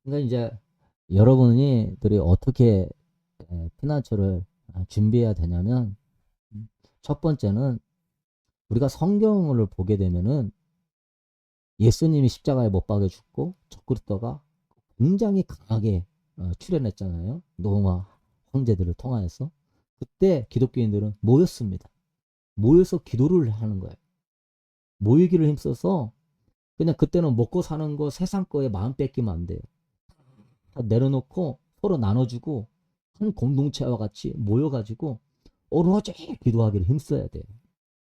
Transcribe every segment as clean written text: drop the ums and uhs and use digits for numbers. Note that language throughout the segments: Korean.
그러니까 이제 여러분들이 어떻게 피난처를 준비해야 되냐면, 첫 번째는 우리가 성경을 보게 되면은 예수님이 십자가에 못 박여 죽고 적 그리스도가 굉장히 강하게 출현했잖아요. 로마 황제들을 통하여서. 그때 기독교인들은 모였습니다. 모여서 기도를 하는 거예요. 모이기를 힘써서 그냥 그때는 먹고 사는 거 세상 거에 마음 뺏기면 안 돼요. 다 내려놓고 서로 나눠주고 한 공동체와 같이 모여가지고 오로지 기도하기를 힘써야 돼요.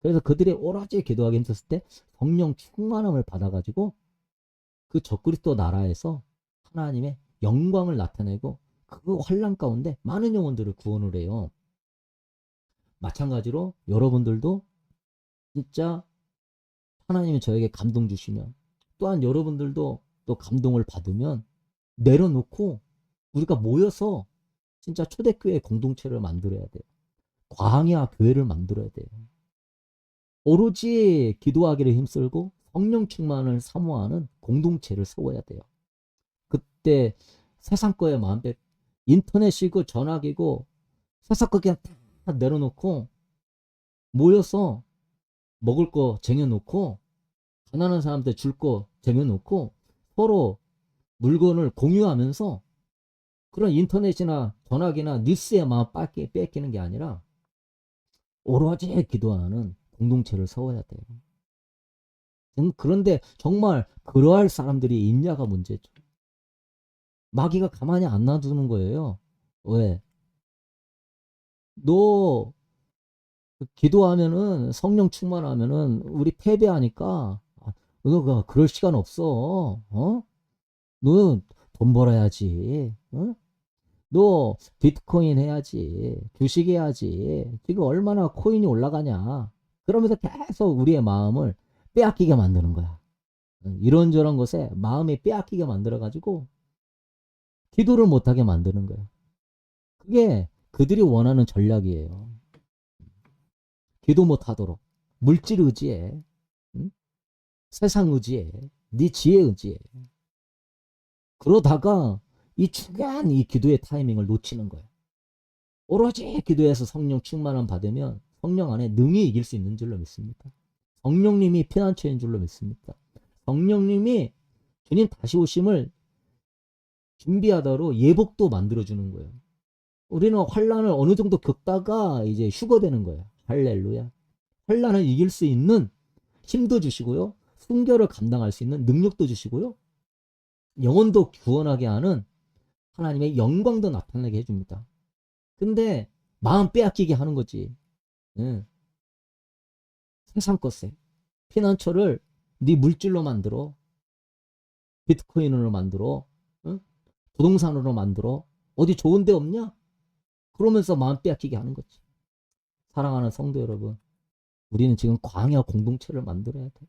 그래서 그들이 오로지 기도하기 힘썼을 때 성령 충만함을 받아가지고 그 적그리스도 나라에서 하나님의 영광을 나타내고 그 환란 가운데 많은 영혼들을 구원을 해요. 마찬가지로 여러분들도 진짜 하나님이 저에게 감동 주시면 또한 여러분들도 또 감동을 받으면 내려놓고 우리가 모여서 진짜 초대교회 공동체를 만들어야 돼요. 광야 교회를 만들어야 돼요. 오로지 기도하기를 힘쓰고 성령 충만을 사모하는 공동체를 세워야 돼요. 그때 세상 거에 마음 뺏 인터넷이고 전화기고 세상 거 그냥 다 내려놓고 모여서 먹을 거 쟁여놓고 가난한 사람한테 줄 거 쟁여놓고 서로 물건을 공유하면서 그런 인터넷이나 전화기나 뉴스에 마음 뺏기는 게 아니라 오로지 기도하는 공동체를 세워야 돼요. 그런데 정말 그러할 사람들이 있냐가 문제죠. 마귀가 가만히 안 놔두는 거예요. 왜? 너 기도하면은 성령 충만하면은 우리 패배하니까 너가 그럴 시간 없어. 어? 너는 돈 벌어야지. 어? 너 비트코인 해야지. 주식 해야지. 지금 얼마나 코인이 올라가냐. 그러면서 계속 우리의 마음을 빼앗기게 만드는 거야. 이런저런 것에 마음이 빼앗기게 만들어가지고 기도를 못하게 만드는 거야. 그게 그들이 원하는 전략이에요. 기도 못하도록. 물질 의지에. 응? 세상 의지에. 네 지혜 의지에. 그러다가 이 중요한 이 기도의 타이밍을 놓치는 거예요. 오로지 기도해서 성령 충만함 받으면 성령 안에 능히 이길 수 있는 줄로 믿습니다. 성령님이 피난처인 줄로 믿습니다. 성령님이 주님 다시 오심을 준비하다로 예복도 만들어주는 거예요. 우리는 환란을 어느 정도 겪다가 이제 휴거되는 거예요. 할렐루야. 환란을 이길 수 있는 힘도 주시고요. 순결을 감당할 수 있는 능력도 주시고요. 영혼도 구원하게 하는 하나님의 영광도 나타나게 해줍니다. 근데 마음 빼앗기게 하는 거지. 응. 세상 것에 피난처를 네 물질로 만들어, 비트코인으로 만들어, 응? 부동산으로 만들어. 어디 좋은 데 없냐? 그러면서 마음 빼앗기게 하는 거지. 사랑하는 성도 여러분, 우리는 지금 광야 공동체를 만들어야 돼.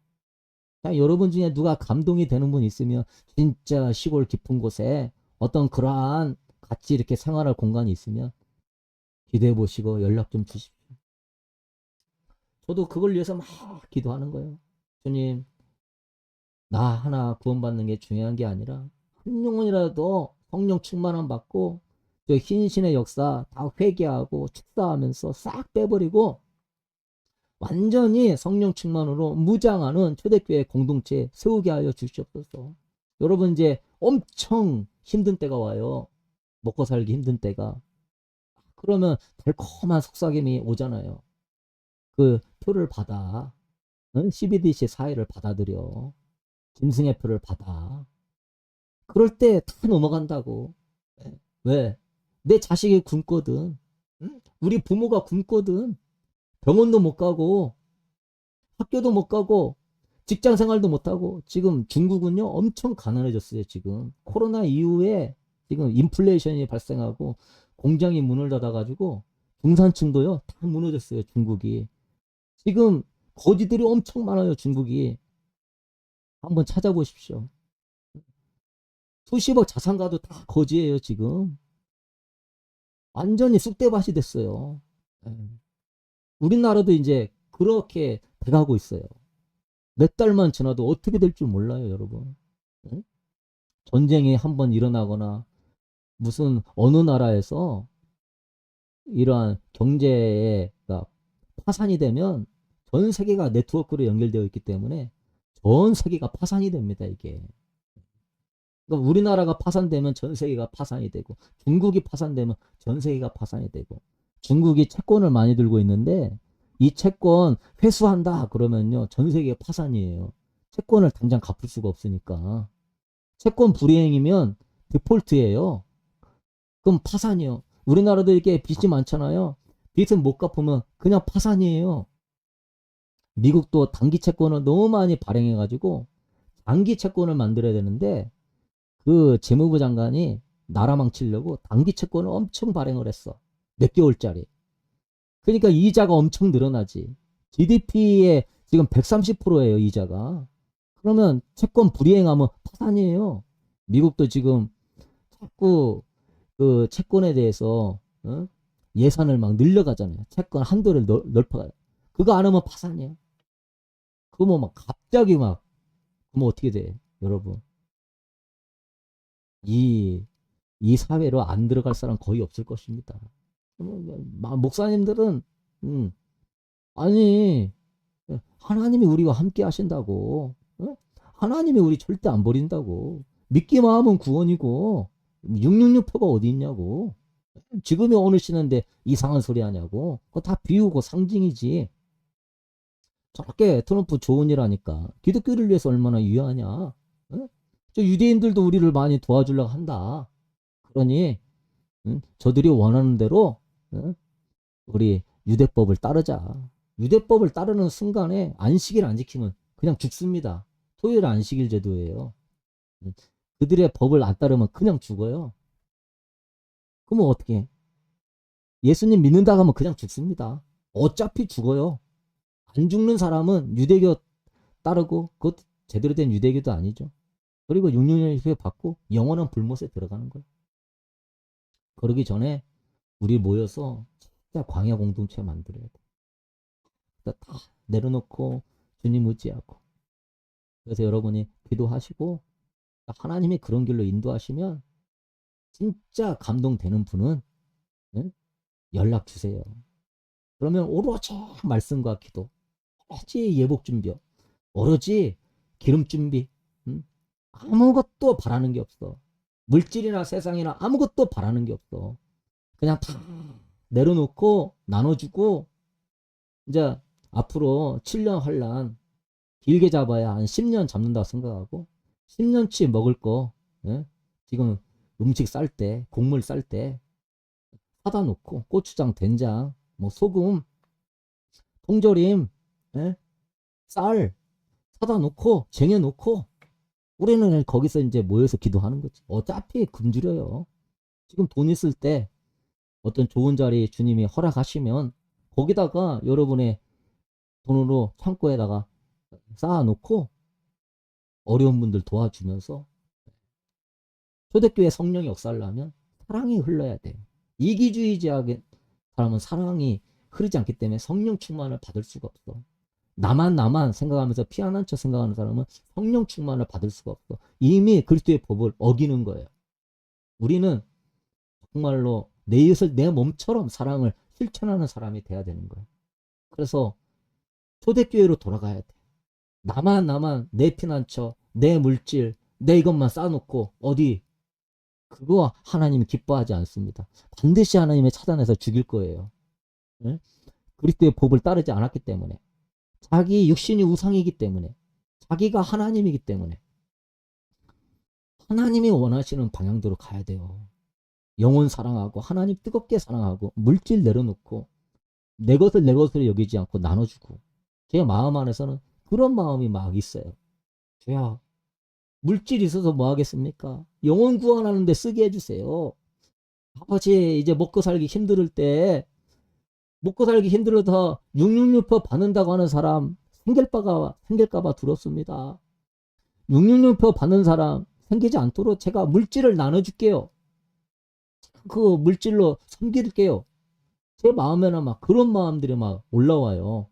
자, 여러분 중에 누가 감동이 되는 분 있으면 진짜 시골 깊은 곳에 어떤 그러한 같이 이렇게 생활할 공간이 있으면 기대해 보시고 연락 좀 주십시오. 저도 그걸 위해서 막 기도하는 거예요. 주님, 나 하나 구원받는 게 중요한 게 아니라 한 영혼이라도 성령 충만함 받고 저 흰신의 역사 다 회개하고 축사하면서 싹 빼버리고 완전히 성령 충만으로 무장하는 초대교회 공동체 세우게 하여 주시옵소서. 여러분 이제 엄청 힘든 때가 와요. 먹고 살기 힘든 때가. 그러면 달콤한 속삭임이 오잖아요. 그 표를 받아. 응? CBDC 사회를 받아들여. 짐승의 표를 받아. 그럴 때 다 넘어간다고. 왜? 내 자식이 굶거든. 응? 우리 부모가 굶거든. 병원도 못 가고 학교도 못 가고 직장 생활도 못 하고 지금 중국은요 엄청 가난해졌어요. 지금 코로나 이후에 지금 인플레이션이 발생하고 공장이 문을 닫아가지고 중산층도요 다 무너졌어요. 중국이 지금 거지들이 엄청 많아요. 중국이 한번 찾아보십시오. 수십억 자산가도 다 거지예요. 지금 완전히 쑥대밭이 됐어요. 예. 우리나라도 이제 그렇게 돼가고 있어요. 몇 달만 지나도 어떻게 될 줄 몰라요, 여러분. 응? 전쟁이 한번 일어나거나 무슨 어느 나라에서 이러한 경제가 파산이 되면 전 세계가 네트워크로 연결되어 있기 때문에 전 세계가 파산이 됩니다, 이게. 그러니까 우리나라가 파산되면 전 세계가 파산이 되고, 중국이 파산되면 전 세계가 파산이 되고, 중국이 채권을 많이 들고 있는데 이 채권 회수한다 그러면요 전 세계 파산이에요. 채권을 당장 갚을 수가 없으니까. 채권 불이행이면 디폴트예요. 그럼 파산이요. 우리나라도 이렇게 빚이 많잖아요. 빚은 못 갚으면 그냥 파산이에요. 미국도 단기 채권을 너무 많이 발행해가지고 단기 채권을 만들어야 되는데 그 재무부 장관이 나라 망치려고 단기 채권을 엄청 발행을 했어. 몇 개월짜리. 그러니까 이자가 엄청 늘어나지. GDP의 지금 130%예요, 이자가. 그러면 채권 불이행하면 파산이에요. 미국도 지금 자꾸 그 채권에 대해서 예산을 막 늘려가잖아요. 채권 한도를 넓혀가요. 그거 안 하면 파산이야. 그거 뭐 막 갑자기 막 그러면 어떻게 돼, 여러분? 이, 이 사회로 안 들어갈 사람 거의 없을 것입니다. 목사님들은 아니 하나님이 우리와 함께 하신다고, 하나님이 우리 절대 안 버린다고, 믿기만 하면 구원이고 666표가 어디 있냐고, 지금이 오늘 쉬는데 이상한 소리 하냐고. 그거 다 비우고 상징이지. 저렇게 트럼프 좋은 일 하니까 기독교를 위해서 얼마나 유효하냐. 저 유대인들도 우리를 많이 도와주려고 한다. 그러니 저들이 원하는 대로 우리 유대법을 따르자. 유대법을 따르는 순간에 안식일 안 지키면 그냥 죽습니다. 토요일 안식일 제도예요. 그들의 법을 안 따르면 그냥 죽어요. 그러면 어떻게 해? 예수님 믿는다고 하면 그냥 죽습니다. 어차피 죽어요. 안 죽는 사람은 유대교 따르고 그것 제대로 된 유대교도 아니죠. 그리고 666년 후에 받고 영원한 불못에 들어가는 거예요. 그러기 전에 우리 모여서 진짜 광야 공동체 만들어야 돼. 다 내려놓고 주님 의지하고. 그래서 여러분이 기도하시고 하나님이 그런 길로 인도하시면 진짜 감동되는 분은 연락 주세요. 그러면 오로지 말씀과 기도, 오로지 예복 준비, 오로지 기름 준비, 아무것도 바라는 게 없어. 물질이나 세상이나 아무것도 바라는 게 없어. 그냥 다 내려놓고 나눠주고, 이제 앞으로 7년 환란 길게 잡아야 한 10년 잡는다고 생각하고 10년치 먹을 거, 지금 음식 쌀 때, 곡물 쌀 때 사다 놓고 고추장, 된장, 뭐 소금, 통조림, 쌀 사다 놓고 쟁여 놓고 우리는 거기서 이제 모여서 기도하는 거지. 어차피 굶주려요. 지금 돈 있을 때 어떤 좋은 자리 주님이 허락하시면 거기다가 여러분의 돈으로 창고에다가 쌓아놓고 어려운 분들 도와주면서, 초대교회 성령의 역사를 하면 사랑이 흘러야 돼요. 이기주의자의 사람은 사랑이 흐르지 않기 때문에 성령 충만을 받을 수가 없어. 나만 생각하면서 피하는 척 생각하는 사람은 성령 충만을 받을 수가 없어. 이미 그리스도의 법을 어기는 거예요. 우리는 정말로 내 이웃을 내 몸처럼 사랑을 실천하는 사람이 돼야 되는 거예요. 그래서 초대교회로 돌아가야 돼. 나만 내 피난처, 내 물질, 내 이것만 쌓아놓고 어디, 그거 하나님이 기뻐하지 않습니다. 반드시 하나님이 찾아내서 죽일 거예요. 네? 그리스도의 법을 따르지 않았기 때문에, 자기 육신이 우상이기 때문에, 자기가 하나님이기 때문에 하나님이 원하시는 방향대로 가야 돼요. 영혼 사랑하고 하나님 뜨겁게 사랑하고 물질 내려놓고 내 것을 내 것으로 여기지 않고 나눠주고. 제 마음 안에서는 그런 마음이 막 있어요. 주야, 물질이 있어서 뭐 하겠습니까? 영혼 구원하는데 쓰게 해주세요. 아버지, 이제 먹고 살기 힘들 때, 먹고 살기 힘들어서 666표 받는다고 하는 사람 생길까봐 두렵습니다. 666표 받는 사람 생기지 않도록 제가 물질을 나눠줄게요. 그 물질로 섬길게요. 제 마음에는 막 그런 마음들이 막 올라와요.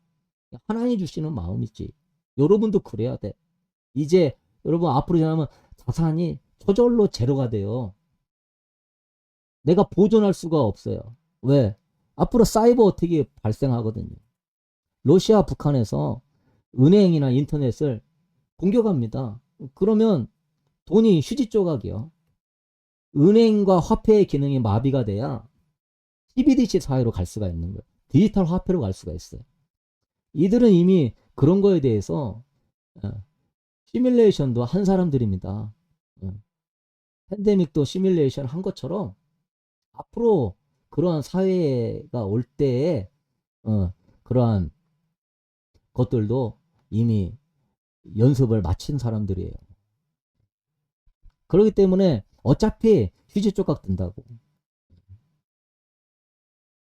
하나님 주시는 마음이지. 여러분도 그래야 돼. 이제 여러분 앞으로 지나면 자산이 저절로 제로가 돼요. 내가 보존할 수가 없어요. 왜? 앞으로 사이버 어택이 발생하거든요. 러시아, 북한에서 은행이나 인터넷을 공격합니다. 그러면 돈이 휴지 조각이요. 은행과 화폐의 기능이 마비가 돼야 CBDC 사회로 갈 수가 있는 거예요. 디지털 화폐로 갈 수가 있어요. 이들은 이미 그런 거에 대해서 시뮬레이션도 한 사람들입니다. 팬데믹도 시뮬레이션 한 것처럼 앞으로 그러한 사회가 올 때에 그러한 것들도 이미 연습을 마친 사람들이에요. 그렇기 때문에 어차피 휴지 조각 든다고.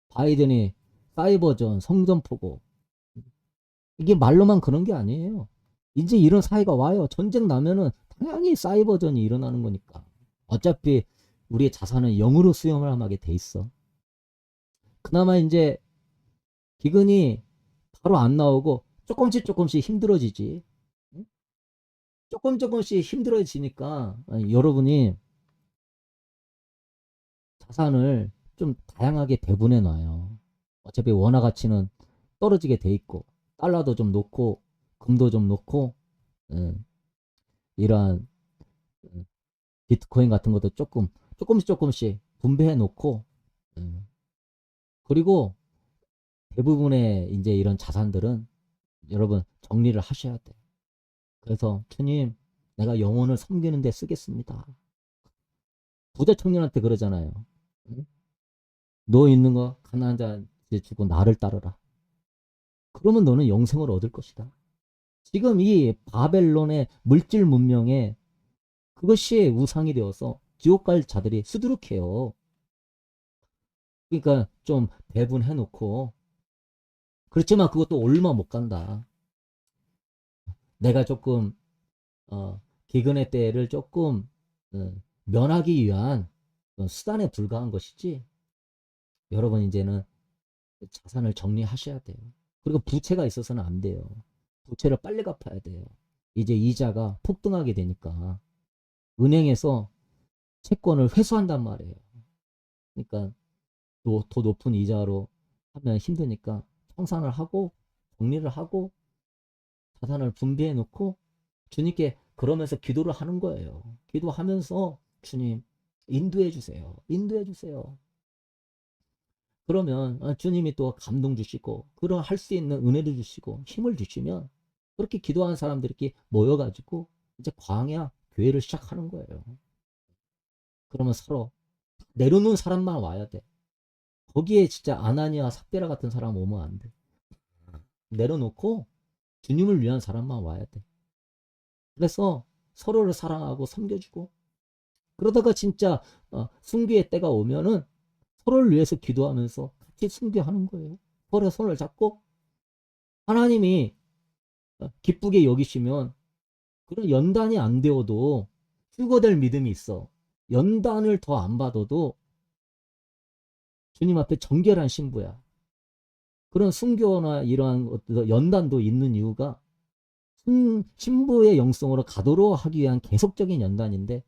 바이든이 사이버전, 성전포고 이게 말로만 그런 게 아니에요. 이제 이런 사회가 와요. 전쟁 나면은 당연히 사이버전이 일어나는 거니까. 어차피 우리의 자산은 영으로 수용을 하게 돼 있어. 그나마 이제 기근이 바로 안 나오고 조금씩 힘들어지지. 조금씩 힘들어지니까 여러분이 자산을 좀 다양하게 배분해 놔요. 어차피 원화 가치는 떨어지게 돼 있고 달러도 좀 놓고 금도 좀 놓고 이러한 비트코인 같은 것도 조금씩 분배해 놓고 그리고 대부분의 이제 이런 자산들은 여러분 정리를 하셔야 돼. 그래서 주님 내가 영혼을 섬기는 데 쓰겠습니다. 부자 청년한테 그러잖아요. 너 있는 거 가난한 자한테 주고 나를 따르라. 그러면 너는 영생을 얻을 것이다. 지금 이 바벨론의 물질 문명에 그것이 우상이 되어서 지옥 갈 자들이 수두룩해요. 그러니까 좀 배분해 놓고 그렇지만 그것도 얼마 못 간다. 내가 조금 기근의 때를 조금 면하기 위한 수단에 불과한 것이지. 여러분 이제는 자산을 정리하셔야 돼요. 그리고 부채가 있어서는 안 돼요. 부채를 빨리 갚아야 돼요. 이제 이자가 폭등하게 되니까 은행에서 채권을 회수한단 말이에요. 그러니까 더 높은 이자로 하면 힘드니까 청산을 하고 정리를 하고 자산을 분배해 놓고 주님께 그러면서 기도를 하는 거예요. 기도하면서 주님 인도해 주세요. 인도해 주세요. 그러면 주님이 또 감동 주시고 그런 할 수 있는 은혜를 주시고 힘을 주시면 그렇게 기도하는 사람들이 모여가지고 이제 광야 교회를 시작하는 거예요. 그러면 서로 내려놓은 사람만 와야 돼. 거기에 진짜 아나니아 삽비라 같은 사람 오면 안 돼. 내려놓고 주님을 위한 사람만 와야 돼. 그래서 서로를 사랑하고 섬겨주고 그러다가 진짜 순교의 때가 오면은 서로를 위해서 기도하면서 같이 순교하는 거예요. 서로 손을 잡고 하나님이 기쁘게 여기시면 그런 연단이 안 되어도 휴거될 믿음이 있어. 연단을 더 안 받아도 주님 앞에 정결한 신부야. 그런 순교나 이러한 연단도 있는 이유가 신부의 영성으로 가도록 하기 위한 계속적인 연단인데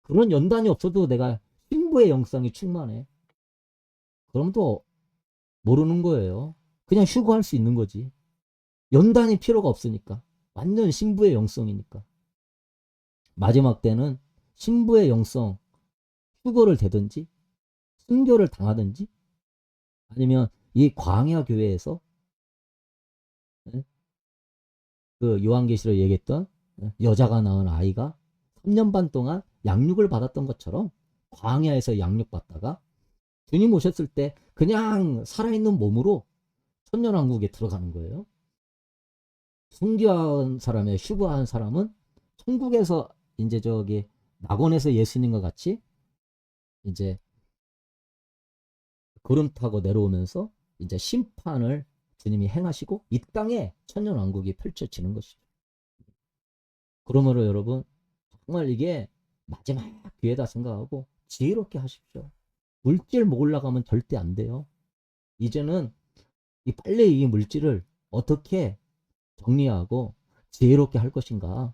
그런 연단이 없어도 내가 신부의 영성이 충만해. 그럼 또 모르는 거예요. 그냥 휴거할 수 있는 거지. 연단이 필요가 없으니까. 완전 신부의 영성이니까. 마지막 때는 신부의 영성 휴거를 되든지 순교를 당하든지 아니면 이 광야 교회에서 그 요한계시로 얘기했던 여자가 낳은 아이가 3년 반 동안 양육을 받았던 것처럼 광야에서 양육받다가 주님 오셨을 때 그냥 살아있는 몸으로 천년왕국에 들어가는 거예요. 순교한 사람의 휴거한 사람은 천국에서 이제 저기 낙원에서 예수님과 같이 이제 구름 타고 내려오면서 이제 심판을 주님이 행하시고 이 땅에 천년왕국이 펼쳐지는 것이죠. 그러므로 여러분 정말 이게 마지막 기회다 생각하고 지혜롭게 하십시오. 물질 모으려고 하면 절대 안 돼요. 이제는 빨리 이 물질을 어떻게 정리하고 지혜롭게 할 것인가.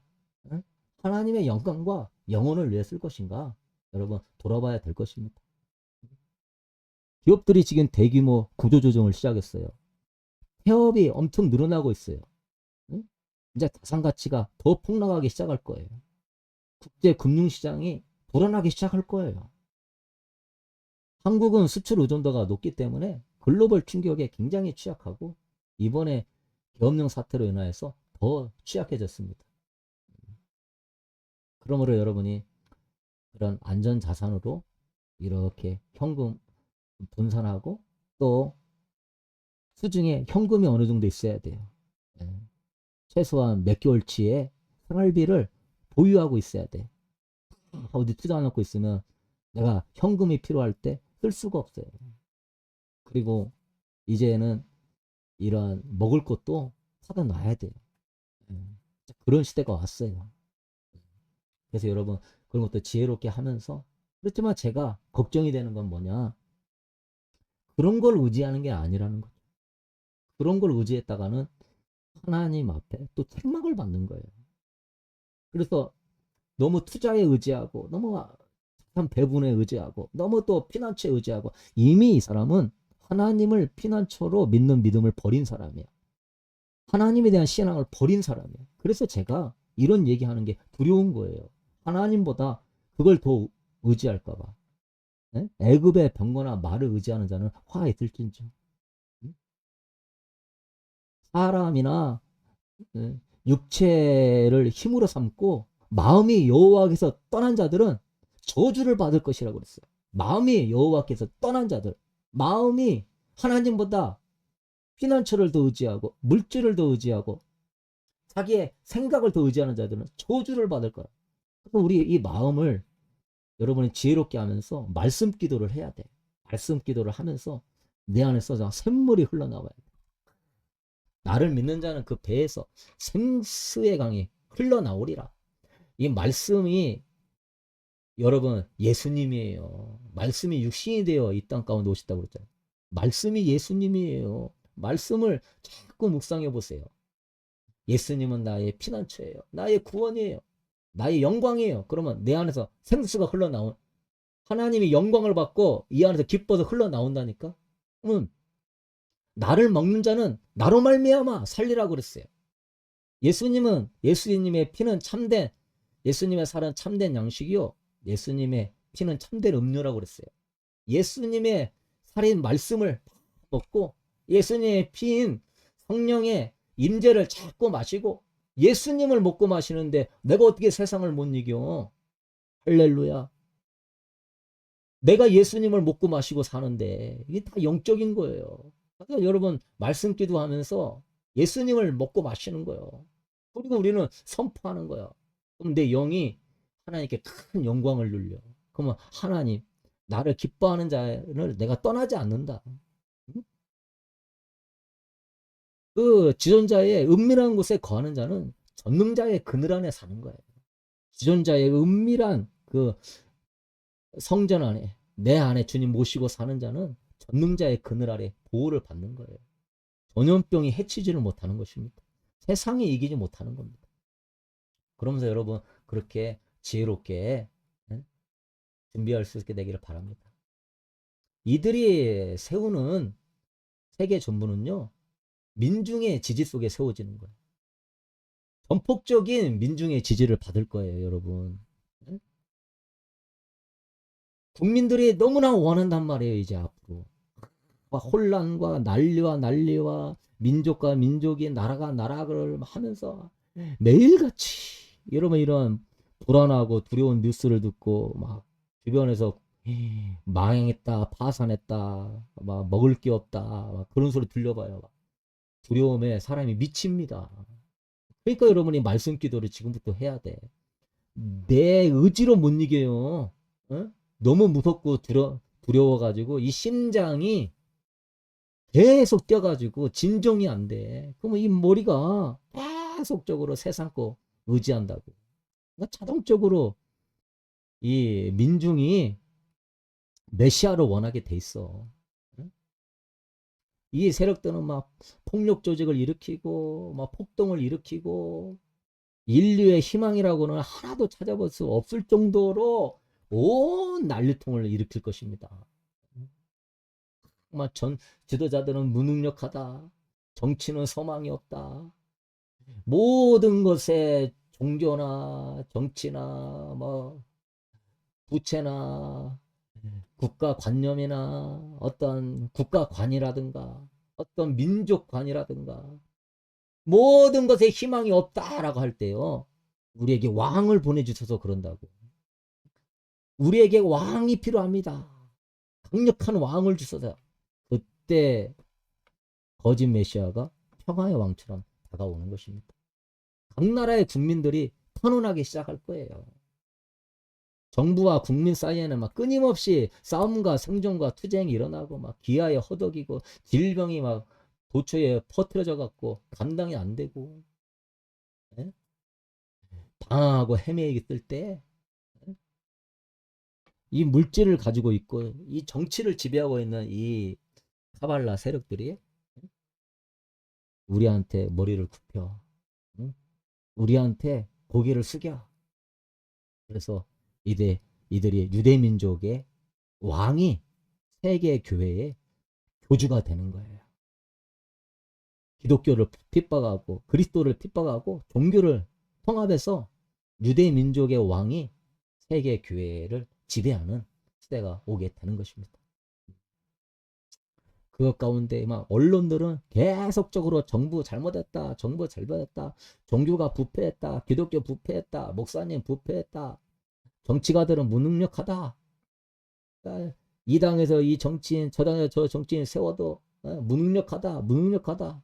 하나님의 영광과 영혼을 위해 쓸 것인가? 여러분 돌아봐야 될 것입니다. 기업들이 지금 대규모 구조조정을 시작했어요. 폐업이 엄청 늘어나고 있어요. 응? 이제 자산 가치가 더 폭락하기 시작할 거예요. 국제 금융시장이 불안하기 시작할 거예요. 한국은 수출 의존도가 높기 때문에 글로벌 충격에 굉장히 취약하고 이번에 계엄령 사태로 인하여서 더 취약해졌습니다. 그러므로 여러분이 그런 안전 자산으로 이렇게 현금 분산하고 또 수중에 현금이 어느 정도 있어야 돼요. 예. 최소한 몇 개월치의 생활비를 보유하고 있어야 돼. 어디 투자 안 놓고 있으면 내가 현금이 필요할 때 쓸 수가 없어요. 그리고 이제는 이런 먹을 것도 사다 놔야 돼요. 예. 그런 시대가 왔어요. 그래서 여러분 그런 것도 지혜롭게 하면서 그렇지만 제가 걱정이 되는 건 뭐냐 그런 걸 의지하는 게 아니라는 거죠. 그런 걸 의지했다가는 하나님 앞에 또 책망을 받는 거예요. 그래서 너무 투자에 의지하고 너무 자산 배분에 의지하고 너무 또 피난처에 의지하고 이미 이 사람은 하나님을 피난처로 믿는 믿음을 버린 사람이에요. 하나님에 대한 신앙을 버린 사람이에요. 그래서 제가 이런 얘기하는 게 두려운 거예요. 하나님보다 그걸 더 의지할까 봐. 네? 애굽의 병거나 말을 의지하는 자는 화에 들진죠. 사람이나 육체를 힘으로 삼고 마음이 여호와께서 떠난 자들은 저주를 받을 것이라고 그랬어요. 마음이 여호와께서 떠난 자들, 마음이 하나님보다 피난처를 더 의지하고 물질을 더 의지하고 자기의 생각을 더 의지하는 자들은 저주를 받을 거야. 그래서 우리 이 마음을 여러분이 지혜롭게 하면서 말씀 기도를 해야 돼. 말씀 기도를 하면서 내 안에서 샘물이 흘러나와야 돼. 나를 믿는 자는 그 배에서 생수의 강이 흘러나오리라. 이 말씀이 여러분 예수님이에요. 말씀이 육신이 되어 이 땅 가운데 오셨다고 그랬잖아요. 말씀이 예수님이에요. 말씀을 자꾸 묵상해 보세요. 예수님은 나의 피난처예요. 나의 구원이에요. 나의 영광이에요. 그러면 내 안에서 생수가 흘러나온 하나님이 영광을 받고 이 안에서 기뻐서 흘러나온다니까. 나를 먹는 자는 나로 말미암아 살리라고 그랬어요. 예수님의 피는 참된 예수님의 살은 참된 양식이요. 예수님의 피는 참된 음료라고 그랬어요. 예수님의 살인 말씀을 먹고 예수님의 피인 성령의 임재를 자꾸 마시고 예수님을 먹고 마시는데 내가 어떻게 세상을 못 이겨? 할렐루야. 내가 예수님을 먹고 마시고 사는데 이게 다 영적인 거예요. 그러니까 여러분 말씀 기도하면서 예수님을 먹고 마시는 거예요. 그리고 우리는 선포하는 거야. 그럼 내 영이 하나님께 큰 영광을 누려. 그러면 하나님 나를 기뻐하는 자를 내가 떠나지 않는다. 그 지존자의 은밀한 곳에 거하는 자는 전능자의 그늘 안에 사는 거예요. 지존자의 은밀한 그 성전 안에 내 안에 주님 모시고 사는 자는 전능자의 그늘 아래 보호를 받는 거예요. 전염병이 해치지를 못하는 것입니다. 세상이 이기지 못하는 겁니다. 그러면서 여러분 그렇게 지혜롭게 준비할 수 있게 되기를 바랍니다. 이들이 세우는 세계 전부는요. 민중의 지지 속에 세워지는 거예요. 전폭적인 민중의 지지를 받을 거예요. 여러분. 국민들이 너무나 원한단 말이에요. 이제 앞으로. 혼란과 난리와 민족과 민족이 나라가 나라를 하면서 매일같이 여러분 이런 불안하고 두려운 뉴스를 듣고 막 주변에서 망했다 파산했다 막 먹을 게 없다 막 그런 소리 들려봐요. 두려움에 사람이 미칩니다. 그러니까 여러분이 말씀 기도를 지금부터 해야 돼. 내 의지로 못 이겨요. 어? 너무 무섭고 두려워가지고 이 심장이 계속 뛰어가지고 진정이 안 돼. 그러면 이 머리가 계속적으로 세상 거 의지한다고. 그러니까 자동적으로 이 민중이 메시아를 원하게 돼 있어. 이 세력들은 막 폭력 조직을 일으키고 막 폭동을 일으키고 인류의 희망이라고는 하나도 찾아볼 수 없을 정도로 온 난리통을 일으킬 것입니다. 정말 지도자들은 무능력하다. 정치는 소망이 없다. 모든 것에 종교나 정치나 뭐 부채나 국가관념이나 어떤 국가관이라든가 어떤 민족관이라든가 모든 것에 희망이 없다라고 할 때요. 우리에게 왕을 보내주셔서 그런다고. 우리에게 왕이 필요합니다. 강력한 왕을 주셔서 그때 거짓 메시아가 평화의 왕처럼 다가오는 것입니다. 각 나라의 국민들이 편안하게 시작할 거예요. 정부와 국민 사이에는 막 끊임없이 싸움과 생존과 투쟁이 일어나고 막 기아에 허덕이고 질병이 막 도처에 퍼뜨려져 갖고 감당이 안 되고 예? 방황하고 헤매있을 때 이 물질을 가지고 있고 이 정치를 지배하고 있는 이 카발라 세력들이 우리한테 머리를 굽혀 우리한테 고개를 숙여. 그래서 이들이 유대민족의 왕이 세계 교회의 교주가 되는 거예요. 기독교를 핍박하고 그리스도를 핍박하고 종교를 통합해서 유대민족의 왕이 세계 교회를 지배하는 시대가 오게 되는 것입니다. 그것 가운데 막 언론들은 계속적으로 정부 잘못했다, 정부 잘못했다, 종교가 부패했다, 기독교 부패했다, 목사님 부패했다, 정치가들은 무능력하다. 이 당에서 이 정치인, 저 당에서 저 정치인 세워도 무능력하다, 무능력하다.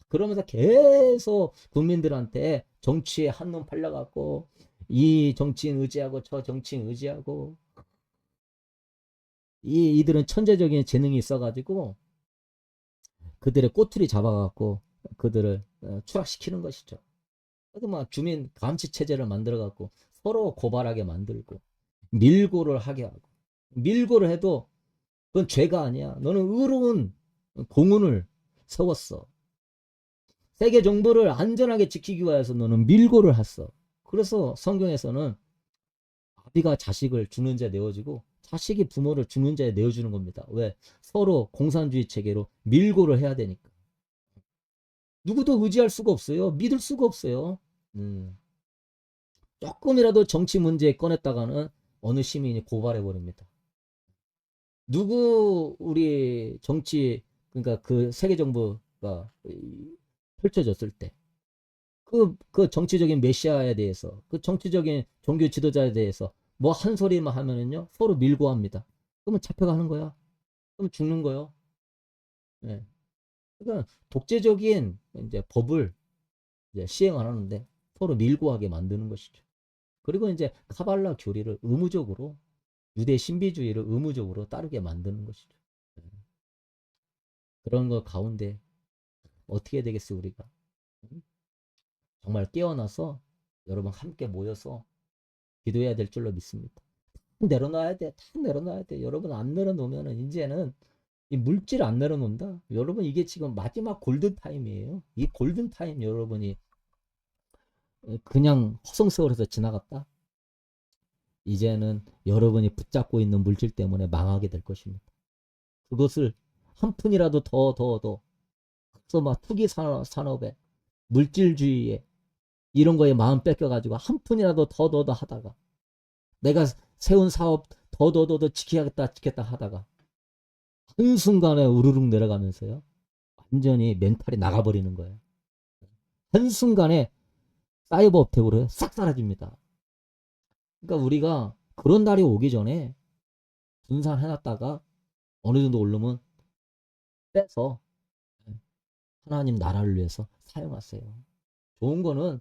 그러면서 계속 국민들한테 정치에 한눈 팔려갖고 이 정치인 의지하고 저 정치인 의지하고 이들은 천재적인 재능이 있어가지고 그들의 꼬투리 잡아갖고 그들을 추락시키는 것이죠. 그래서 막 주민 감시 체제를 만들어갖고 서로 고발하게 만들고 밀고를 하게 하고 밀고를 해도 그건 죄가 아니야. 너는 의로운 공훈을 세웠어. 세계 정부를 안전하게 지키기 위해서 너는 밀고를 했어. 그래서 성경에서는 아비가 자식을 죽는 자에 내어주고 자식이 부모를 죽는 자에 내어주는 겁니다. 왜? 서로 공산주의 체계로 밀고를 해야 되니까. 누구도 의지할 수가 없어요. 믿을 수가 없어요. 조금이라도 정치 문제에 꺼냈다가는 어느 시민이 고발해 버립니다. 누구 우리 정치 그러니까 그 세계 정부가 펼쳐졌을 때 그 정치적인 메시아에 대해서 그 정치적인 종교 지도자에 대해서 뭐 한 소리만 하면은요 서로 밀고 합니다. 그러면 잡혀가는 거야. 그럼 죽는 거요. 네. 그러니까 독재적인 이제 법을 이제 시행 안 하는데 서로 밀고 하게 만드는 것이죠. 그리고 이제 카발라 교리를 의무적으로 유대 신비주의를 의무적으로 따르게 만드는 것이죠. 네. 그런 거 가운데 어떻게 되겠어 우리가? 정말 깨어나서 여러분 함께 모여서 기도해야 될 줄로 믿습니다. 내려놔야 돼. 다 내려놔야 돼. 여러분 안 내려놓으면은 이제는 이 물질 안 내려놓는다. 여러분 이게 지금 마지막 골든 타임이에요. 이 골든 타임 여러분이 그냥 허송세월에서 지나갔다. 이제는 여러분이 붙잡고 있는 물질 때문에 망하게 될 것입니다. 그것을 한 푼이라도 더 그래서 막 투기 산업에 물질주의에 이런 거에 마음 뺏겨가지고 한 푼이라도 더 하다가 내가 세운 사업 더 지키겠다 하다가 한순간에 우르륵 내려가면서요. 완전히 멘탈이 나가버리는 거예요. 한순간에 사이버 어택으로 싹 사라집니다. 그러니까 우리가 그런 날이 오기 전에 분산해놨다가 어느 정도 오르면 빼서 하나님 나라를 위해서 사용하세요. 좋은 거는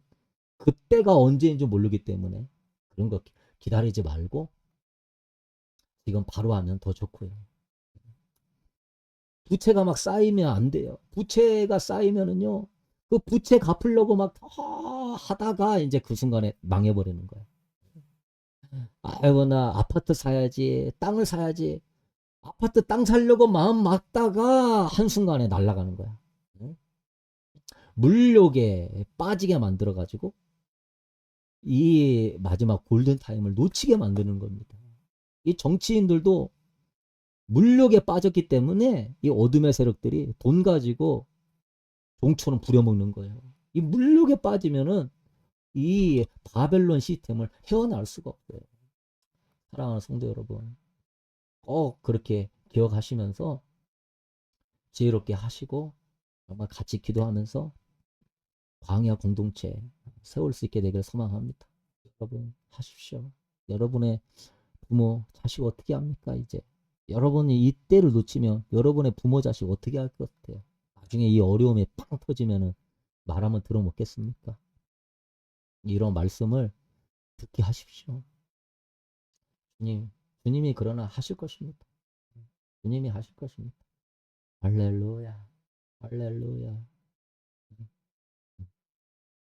그때가 언제인지 모르기 때문에 그런 거 기다리지 말고 지금 바로 하면 더 좋고요. 부채가 막 쌓이면 안 돼요. 부채가 쌓이면은요, 그 부채 갚으려고 막 하다가 이제 그 순간에 망해버리는 거예요. 아이고, 나 아파트 사야지, 땅을 사야지. 아파트 땅 사려고 마음 먹다가 한순간에 날아가는 거야. 물욕에 빠지게 만들어가지고 이 마지막 골든타임을 놓치게 만드는 겁니다. 이 정치인들도 물욕에 빠졌기 때문에 이 어둠의 세력들이 돈 가지고 종처럼 부려먹는 거예요. 이 물욕에 빠지면은 이 바벨론 시스템을 헤어나올 수가 없어요. 사랑하는 성도 여러분, 꼭 그렇게 기억하시면서 지혜롭게 하시고 정말 같이 기도하면서 광야 공동체 세울 수 있게 되길 소망합니다. 여러분 하십시오. 여러분의 부모 자식 어떻게 합니까? 이제 여러분이 이때를 놓치면 여러분의 부모 자식 어떻게 할 것 같아요? 나중에 이 어려움이 팡 터지면은 말하면 들어먹겠습니까? 이런 말씀을 듣게 하십시오. 주님이 그러나 하실 것입니다. 주님이 하실 것입니다. 할렐루야, 할렐루야.